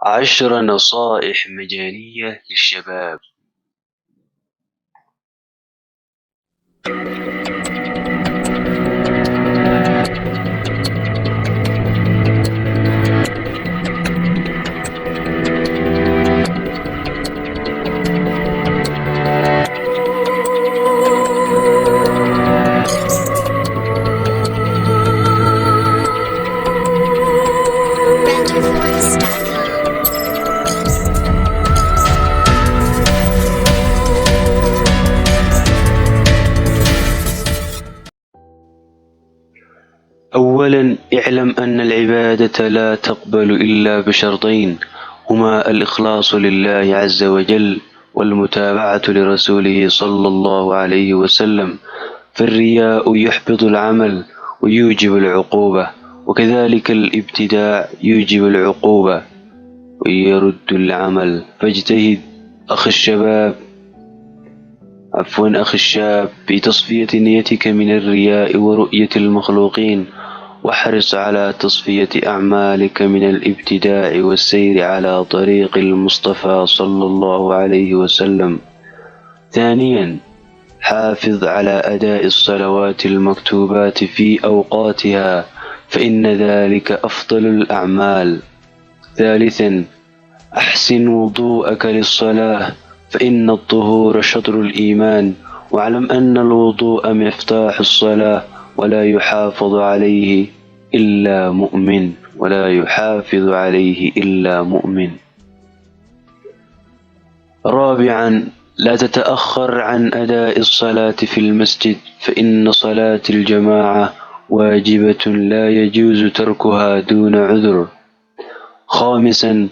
10 نصائح مجانية للشباب. أولاً، اعلم أن العبادة لا تقبل إلا بشرطين، هما الإخلاص لله عز وجل والمتابعة لرسوله صلى الله عليه وسلم، فالرياء يحبط العمل ويوجب العقوبة، وكذلك الابتداع يوجب العقوبة ويرد العمل. فاجتهد أخي الشاب في تصفية نيتك من الرياء ورؤية المخلوقين، واحرص على تصفية أعمالك من الابتداع والسير على طريق المصطفى صلى الله عليه وسلم. ثانياً، حافظ على أداء الصلوات المكتوبات في أوقاتها، فإن ذلك أفضل الأعمال. ثالثاً، أحسن وضوءك للصلاة، فإن الطهور شطر الإيمان، واعلم أن الوضوء مفتاح الصلاة، ولا يحافظ عليه إلا مؤمن. رابعاً، لا تتأخر عن أداء الصلاة في المسجد، فإن صلاة الجماعة واجبة لا يجوز تركها دون عذر. خامساً،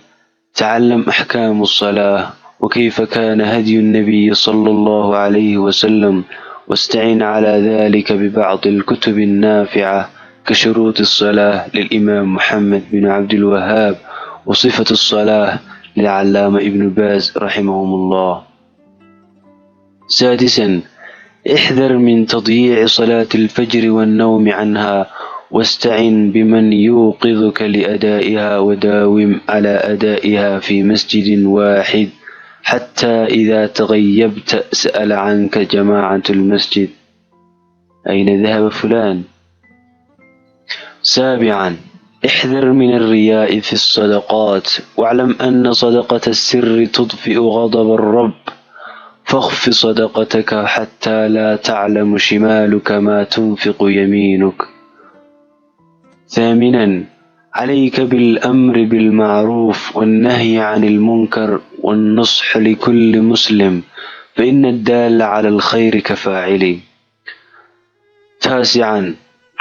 تعلم أحكام الصلاة وكيف كان هدي النبي صلى الله عليه وسلم، واستعن على ذلك ببعض الكتب النافعة كشروط الصلاة للإمام محمد بن عبد الوهاب، وصفة الصلاة للعلامة ابن باز رحمهم الله. سادساً، احذر من تضييع صلاة الفجر والنوم عنها، واستعن بمن يوقظك لأدائها، وداوم على أدائها في مسجد واحد، حتى إذا تغيبت سأل عنك جماعة المسجد: أين ذهب فلان؟ سابعاً، احذر من الرياء في الصدقات، واعلم أن صدقة السر تطفئ غضب الرب، فاخف صدقتك حتى لا تعلم شمالك ما تنفق يمينك. ثامناً، عليك بالأمر بالمعروف والنهي عن المنكر والنصح لكل مسلم، فإن الدال على الخير كفاعله. تاسعاً،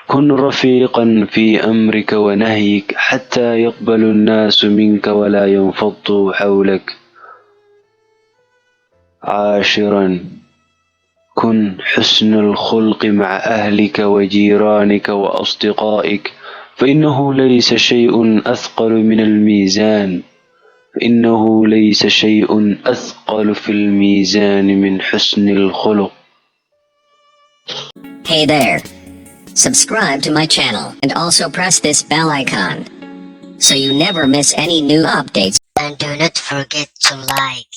كن رفيقاً في أمرك ونهيك، حتى يقبل الناس منك ولا ينفضوا حولك. عاشراً، كن حسن الخلق مع أهلك وجيرانك وأصدقائك، فإنه ليس شيء أثقل في الميزان من حسن الخلق. Hey there! Subscribe to my channel and also press this bell icon so you never miss any new updates. And do not forget to like,